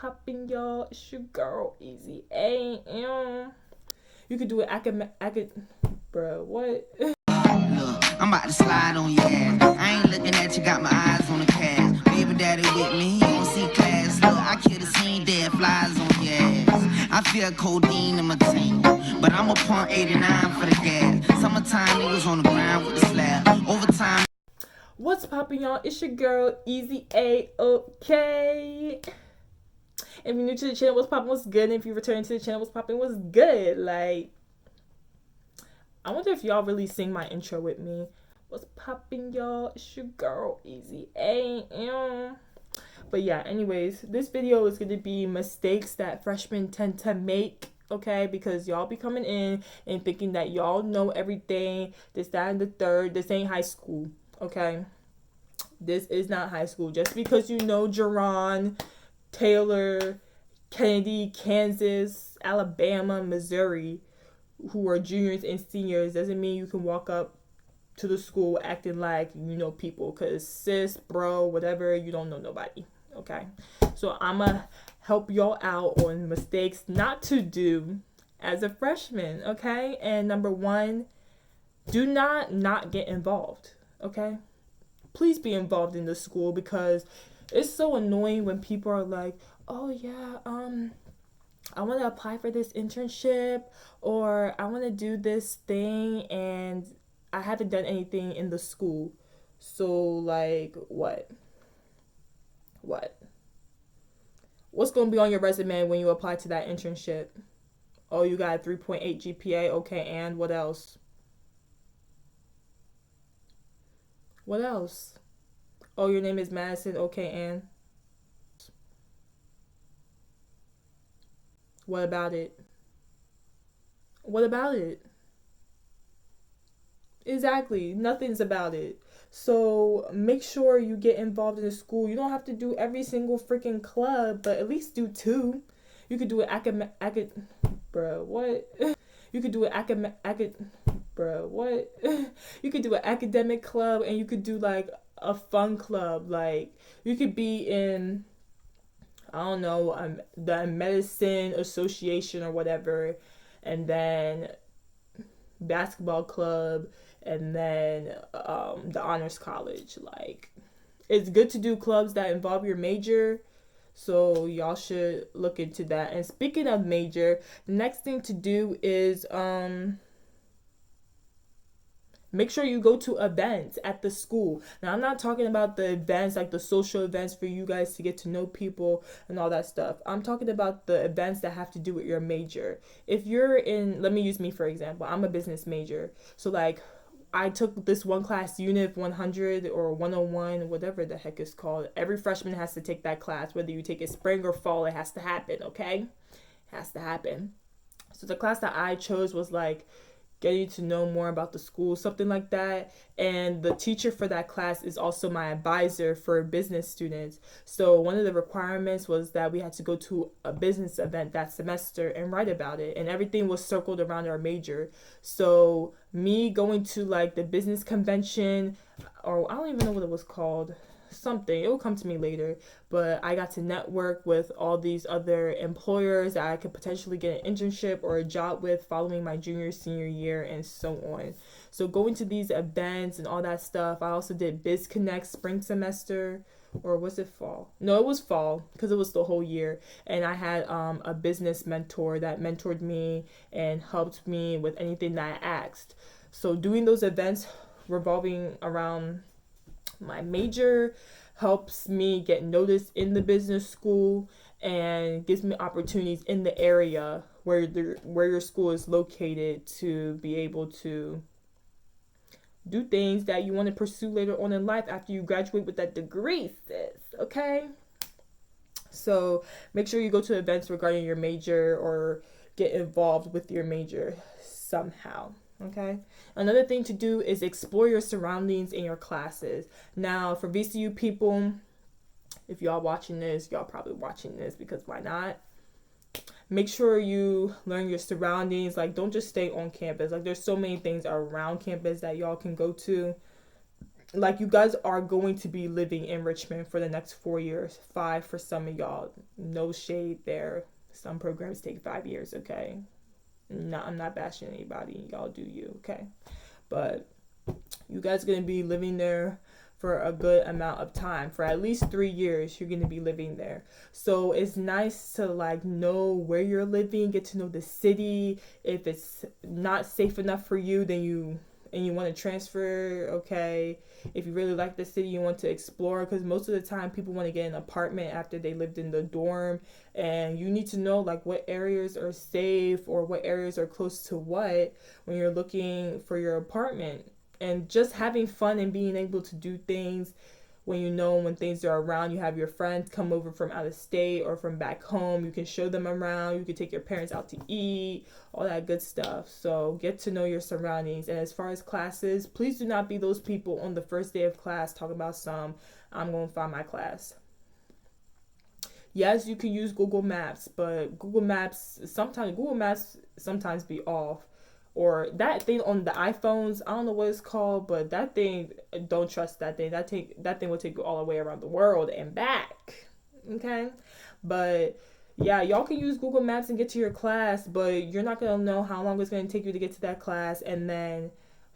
poppin', y'all? It's your girl, Easy A.M. You could do it bro, what? Look, I'm about to slide on your ass. I ain't looking at you, got my eyes on the cash. Baby daddy with me, he don't see class. Look, I could've seen dead flies on your ass. I feel codeine in my tank, but I'm a pump 89 for the gas. Summertime niggas on the ground with the slab. Overtime. What's poppin', y'all? It's your girl, Easy A.OK. If you're new to the channel, what's poppin', what's good? And if you're returning to the channel, what's poppin', what's good? Like, I wonder if y'all really sing my intro with me. What's poppin', y'all? It's your girl, Easy A.M. But yeah, anyways, this video is going to be mistakes that freshmen tend to make, okay? Because y'all be coming in and thinking that y'all know everything, this, that, and the third. This ain't high school, okay? This is not high school. Just because you know Jerron, Taylor, Kennedy, Kansas, Alabama, Missouri, who are juniors and seniors, doesn't mean you can walk up to the school acting like you know people. Because sis, bro, whatever, you don't know nobody, okay? So I'm going to help y'all out on mistakes not to do as a freshman, okay? And number one, do not get involved, okay? Please be involved in the school, because it's so annoying when people are like, oh yeah, I want to apply for this internship, or I want to do this thing, and I haven't done anything in the school. So like, what? What's going to be on your resume when you apply to that internship? Oh, you got a 3.8 GPA, okay, and what else? What else? Oh, your name is Madison, okay, and what about it? What about it? Exactly, nothing's about it. So make sure you get involved in the school. You don't have to do every single freaking club, but at least do two. You could do it bro, what? You could do it bro, what? You could do an academic club, and you could do like a fun club. Like, you could be in, I don't know, the medicine association or whatever, and then basketball club, and then the honors college. Like, it's good to do clubs that involve your major, so y'all should look into that. And speaking of major, the next thing to do is make sure you go to events at the school. Now, I'm not talking about the events, like the social events for you guys to get to know people and all that stuff. I'm talking about the events that have to do with your major. If you're in, let me use me for example. I'm a business major. So like, I took this one class, Unit 100 or 101, whatever the heck it's called. Every freshman has to take that class. Whether you take it spring or fall, it has to happen, okay? It has to happen. So the class that I chose was like getting to know more about the school, something like that. And the teacher for that class is also my advisor for business students. So one of the requirements was that we had to go to a business event that semester and write about it. And everything was circled around our major. So me going to like the business convention, or I don't even know what it was called, something, it will come to me later, but I got to network with all these other employers that I could potentially get an internship or a job with following my senior year, and so on. So going to these events and all that stuff. I also did Biz Connect spring semester, or was it fall? No, it was fall, because it was the whole year. And I had a business mentor that mentored me and helped me with anything that I asked. So doing those events revolving around my major helps me get noticed in the business school, and gives me opportunities in the area where your school is located to be able to do things that you want to pursue later on in life after you graduate with that degree, sis, okay? So make sure you go to events regarding your major, or get involved with your major somehow. Okay. Another thing to do is explore your surroundings in your classes. Now, for VCU people, if y'all watching this, y'all probably watching this because why not? Make sure you learn your surroundings. Like, don't just stay on campus. Like, there's so many things around campus that y'all can go to. like, you guys are going to be living in Richmond for the next 4 years, 5 for some of y'all. No shade there. Some programs take 5 years, okay? No, I'm not bashing anybody. Y'all do you, okay? But you guys are going to be living there for a good amount of time. For at least 3 years, you're going to be living there. So it's nice to like know where you're living, get to know the city. If it's not safe enough for you, then you want to transfer, okay? If you really like the city, you want to explore, because most of the time people want to get an apartment after they lived in the dorm, and you need to know like what areas are safe or what areas are close to what when you're looking for your apartment. And just having fun and being able to do things when things are around. You have your friends come over from out of state or from back home. You can show them around. You can take your parents out to eat, all that good stuff. So get to know your surroundings. And as far as classes, please do not be those people on the first day of class talking about I'm going to find my class. Yes, you can use Google Maps, but Google Maps sometimes be off. Or that thing on the iPhones, I don't know what it's called, but that thing, don't trust that thing. That thing will take you all the way around the world and back. Okay? But yeah, y'all can use Google Maps and get to your class, but you're not gonna know how long it's gonna take you to get to that class. And then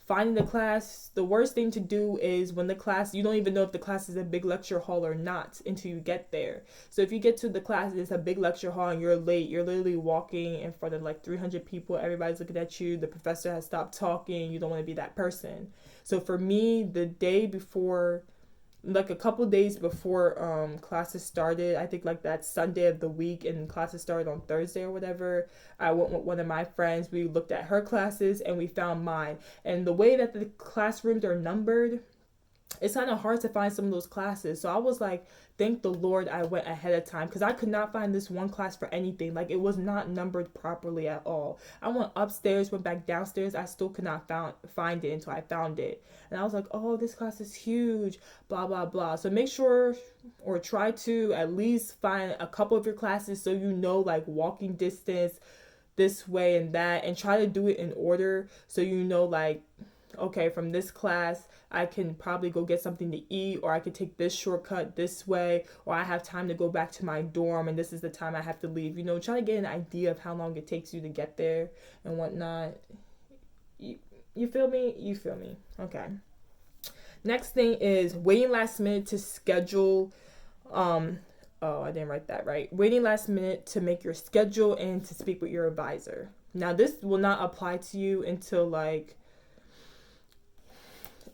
finding the class, the worst thing to do is when the class, you don't even know if the class is a big lecture hall or not until you get there. So if you get to the class, it's a big lecture hall and you're late, you're literally walking in front of like 300 people, everybody's looking at you, the professor has stopped talking, you don't want to be that person. So for me, the day before, like a couple days before classes started, I think like that Sunday of the week, and classes started on Thursday or whatever, I went with one of my friends. We looked at her classes and we found mine. And the way that the classrooms are numbered, it's kind of hard to find some of those classes. So I was like, thank the Lord I went ahead of time, because I could not find this one class for anything. Like, it was not numbered properly at all. I went upstairs, went back downstairs, I still could not find it until I found it. And I was like, oh, this class is huge, blah blah blah. So make sure, or try to at least find a couple of your classes so you know like walking distance this way and that, and try to do it in order so you know like, okay, from this class I can probably go get something to eat, or I could take this shortcut this way, or I have time to go back to my dorm and this is the time I have to leave. Try to get an idea of how long it takes you to get there and whatnot. You feel me? You feel me? Okay. Next thing is waiting last minute to schedule. Oh, I didn't write that right. Waiting last minute to make your schedule and to speak with your advisor. Now, this will not apply to you until like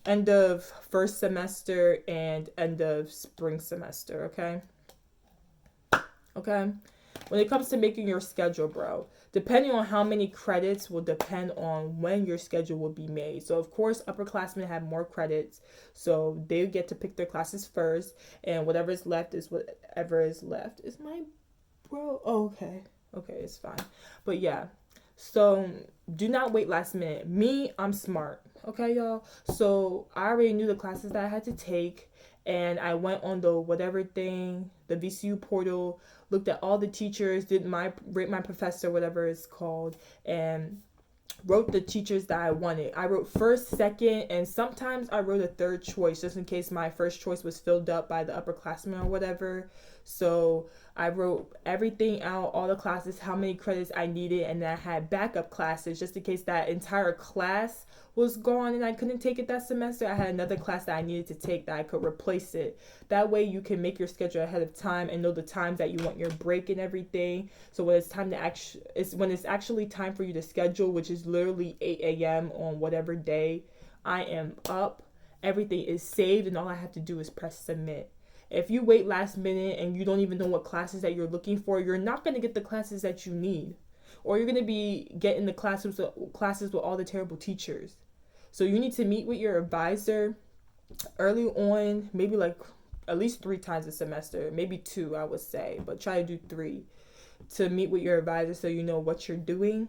end of first semester and end of spring semester, okay? Okay? When it comes to making your schedule, bro, depending on how many credits will depend on when your schedule will be made. So, of course, upperclassmen have more credits, so they get to pick their classes first, and whatever is left is whatever is left. Is my bro? Oh, okay. Okay, it's fine. But yeah, so do not wait last minute. Me, I'm smart. Okay, y'all. So I already knew the classes that I had to take, and I went on the whatever thing, the VCU portal, looked at all the teachers, rate my professor, whatever it's called, and wrote the teachers that I wanted. I wrote first, second, and sometimes I wrote a third choice just in case my first choice was filled up by the upperclassmen or whatever. So I wrote everything out, all the classes, how many credits I needed, and then I had backup classes just in case that entire class was gone and I couldn't take it that semester. I had another class that I needed to take that I could replace it. That way you can make your schedule ahead of time and know the times that you want your break and everything. So when it's actually time for you to schedule, which is literally 8 a.m. on whatever day I am up, everything is saved and all I have to do is press submit. If you wait last minute and you don't even know what classes that you're looking for, you're not going to get the classes that you need. Or you're going to be getting the classes with all the terrible teachers. So you need to meet with your advisor early on, maybe like at least 3 times a semester, maybe 2, I would say, but try to do 3 to meet with your advisor so you know what you're doing,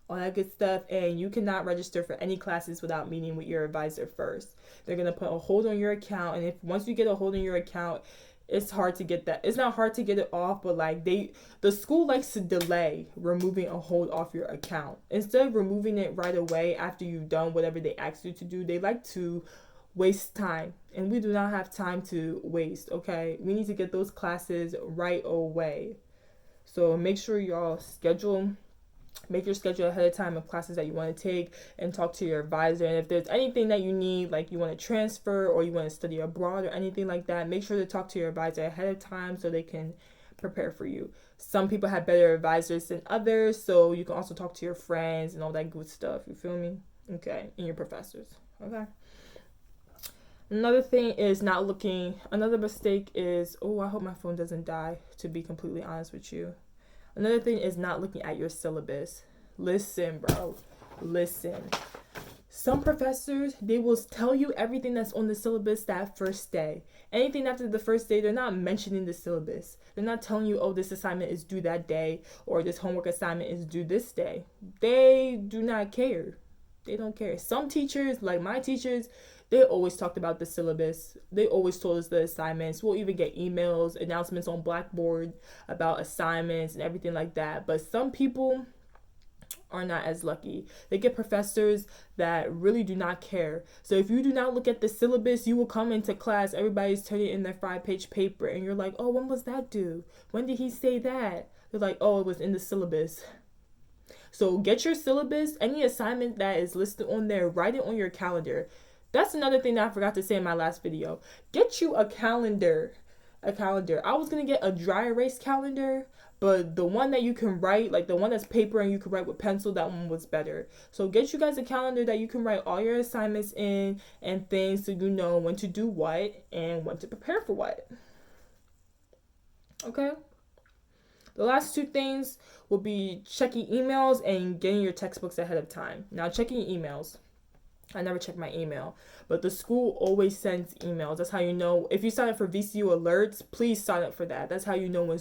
all that good stuff. And you cannot register for any classes without meeting with your advisor first. They're going to put a hold on your account, and once you get a hold on your account, it's hard to get that. It's not hard to get it off, but like the school likes to delay removing a hold off your account. Instead of removing it right away after you've done whatever they asked you to do, they like to waste time. And we do not have time to waste, okay? We need to get those classes right away. So make sure y'all make your schedule ahead of time of classes that you want to take, and talk to your advisor. And if there's anything that you need, like you want to transfer or you want to study abroad or anything like that, make sure to talk to your advisor ahead of time so they can prepare for you. Some people have better advisors than others, so you can also talk to your friends and all that good stuff. You feel me? Okay, and your professors. Okay. Another thing is not looking. Another mistake is, I hope my phone doesn't die, to be completely honest with you. Another thing is not looking at your syllabus. Listen, bro. Listen. Some professors, they will tell you everything that's on the syllabus that first day. Anything after the first day, they're not mentioning the syllabus. They're not telling you, this assignment is due that day, or this homework assignment is due this day. They do not care. They don't care. Some teachers, like my teachers, they always talked about the syllabus. They always told us the assignments. We'll even get emails, announcements on Blackboard about assignments and everything like that. But some people are not as lucky. They get professors that really do not care. So if you do not look at the syllabus, you will come into class, everybody's turning in their 5-page paper, and you're like, when was that due? When did he say that? They're like, it was in the syllabus. So get your syllabus. Any assignment that is listed on there, write it on your calendar. That's another thing that I forgot to say in my last video. Get you a calendar. I was going to get a dry erase calendar, but the one that you can write, like the one that's paper and you can write with pencil, that one was better. So get you guys a calendar that you can write all your assignments in and things, so you know when to do what and when to prepare for what. Okay? The last two things will be checking emails and getting your textbooks ahead of time. Now, checking emails. I never check my email, but the school always sends emails. That's how you know. If you sign up for VCU alerts, please sign up for that. That's how you know when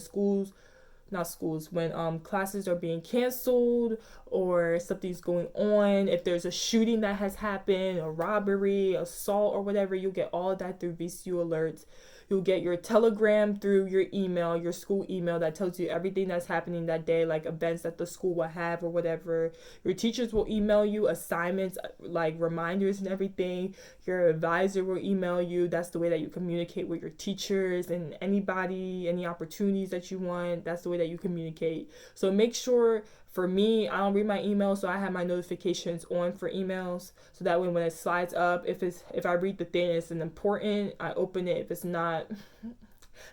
when classes are being canceled or something's going on. If there's a shooting that has happened, a robbery, assault, or whatever, you'll get all of that through VCU alerts. You'll get your telegram through your email, your school email, that tells you everything that's happening that day, like events that the school will have or whatever. Your teachers will email you assignments, like reminders and everything. Your advisor will email you. That's the way that you communicate with your teachers and anybody, any opportunities that you want. That's the way that you communicate. So make sure, for me, I don't read my email, so I have my notifications on for emails. So that way when it slides up, if I read the thing and it's important, I open it. If it's not,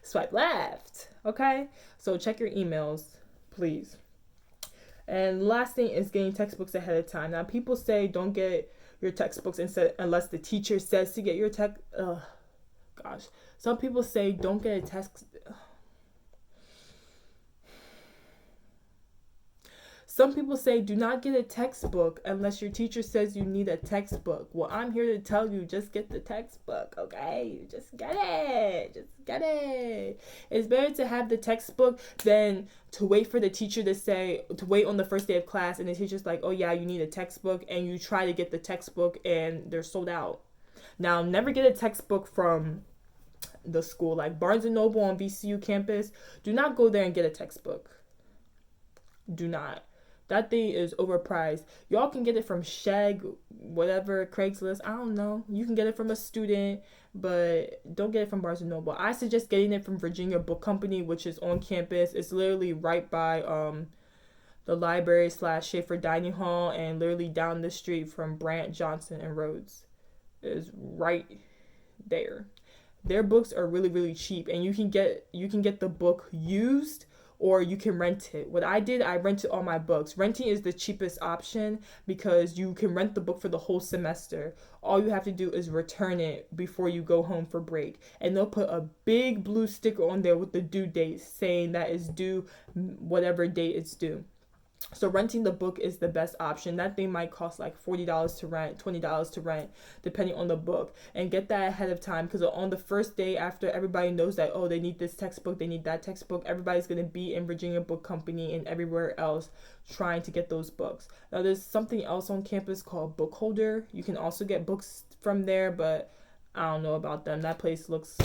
swipe left. Okay? So check your emails, please. And last thing is getting textbooks ahead of time. Now, people say don't get your textbooks unless the teacher says to get your Some people say don't get a text. Some people say do not get a textbook unless your teacher says you need a textbook. Well, I'm here to tell you, just get the textbook, okay? Just get it. Just get it. It's better to have the textbook than to wait for the teacher to wait on the first day of class and the teacher's like, you need a textbook, and you try to get the textbook and they're sold out. Now, never get a textbook from the school, like Barnes & Noble on VCU campus. Do not go there and get a textbook. Do not. That thing is overpriced. Y'all can get it from Sheg, whatever, Craigslist. I don't know. You can get it from a student, but don't get it from Barnes & Noble. I suggest getting it from Virginia Book Company, which is on campus. It's literally right by the library / Schaefer Dining Hall, and literally down the street from Brant, Johnson, and Rhodes. It is right there. Their books are really, really cheap, and you can get the book used, or you can rent it. What I did, I rented all my books. Renting is the cheapest option because you can rent the book for the whole semester. All you have to do is return it before you go home for break. And they'll put a big blue sticker on there with the due date saying that it's due whatever date it's due. So renting the book is the best option. That thing might cost like $40 to rent, $20 to rent, depending on the book. And get that ahead of time, because on the first day after everybody knows that, they need this textbook, they need that textbook, everybody's going to be in Virginia Book Company and everywhere else trying to get those books. Now, there's something else on campus called Book Holder. You can also get books from there, but I don't know about them. That place looks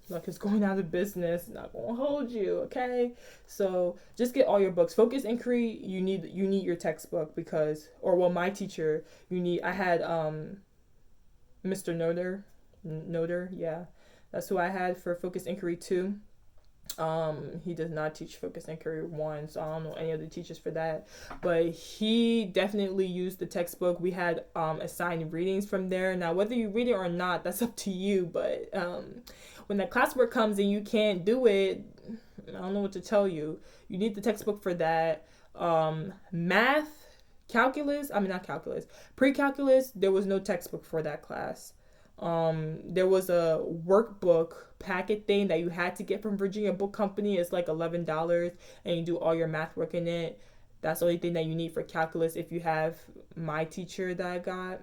like it's going out of business. Not gonna hold you, okay? So just get all your books. Focus Inquiry, you need your textbook, because my teacher, I had Mr. Noder, yeah. That's who I had for Focus Inquiry 2. He does not teach Focus Inquiry 1, so I don't know any of the teachers for that. But he definitely used the textbook. We had assigned readings from there. Now, whether you read it or not, that's up to you. But when the classwork comes and you can't do it, I don't know what to tell you. You need the textbook for that. Math, calculus, I mean, not calculus, pre-calculus, there was no textbook for that class. There was a workbook packet thing that you had to get from Virginia Book Company. It's like $11, and you do all your math work in it. That's the only thing that you need for calculus if you have my teacher that I got.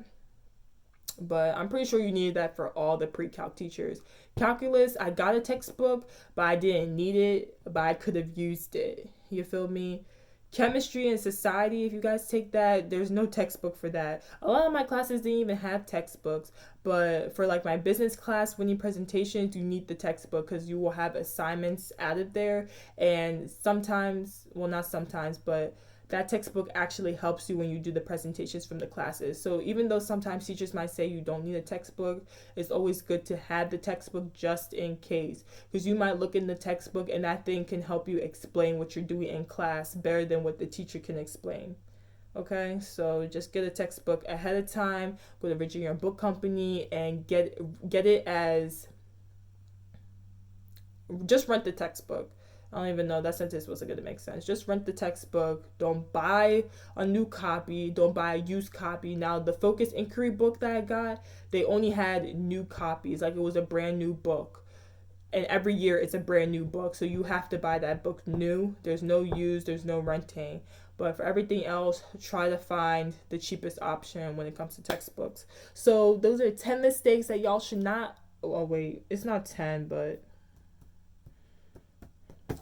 But I'm pretty sure you needed that for all the pre-calc teachers. Calculus, I got a textbook, but I didn't need it, but I could have used it. You feel me? Chemistry and society, if you guys take that, there's no textbook for that. A lot of my classes didn't even have textbooks, but for like my business class winning presentations, you need the textbook because you will have assignments added there. And sometimes, well, not sometimes, but that textbook actually helps you when you do the presentations from the classes. So even though sometimes teachers might say you don't need a textbook, it's always good to have the textbook just in case, because you might look in the textbook and that thing can help you explain what you're doing in class better than what the teacher can explain. Okay, so just get a textbook ahead of time, go to Virginia Book Company and get it as, just rent the textbook. I don't even know, that sentence wasn't going to make sense. Just rent the textbook. Don't buy a new copy. Don't buy a used copy. Now, the Focus Inquiry book that I got, they only had new copies. Like, it was a brand new book. And every year, it's a brand new book. So you have to buy that book new. There's no used. There's no renting. But for everything else, try to find the cheapest option when it comes to textbooks. So those are 10 mistakes that y'all should not... Oh, wait. It's not 10, but...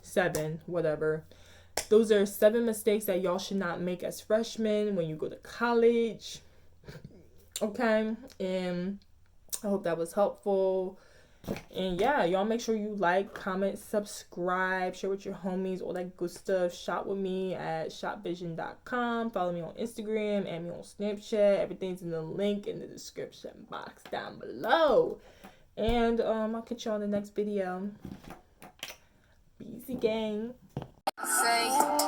7, whatever. Those are 7 mistakes that y'all should not make as freshmen when you go to college. Okay, and I hope that was helpful. And yeah, y'all make sure you like, comment, subscribe, share with your homies, all that good stuff. Shop with me at shopvision.com. Follow me on Instagram, add me on Snapchat. Everything's in the link in the description box down below. And I'll catch y'all in the next video. Easy gang. Say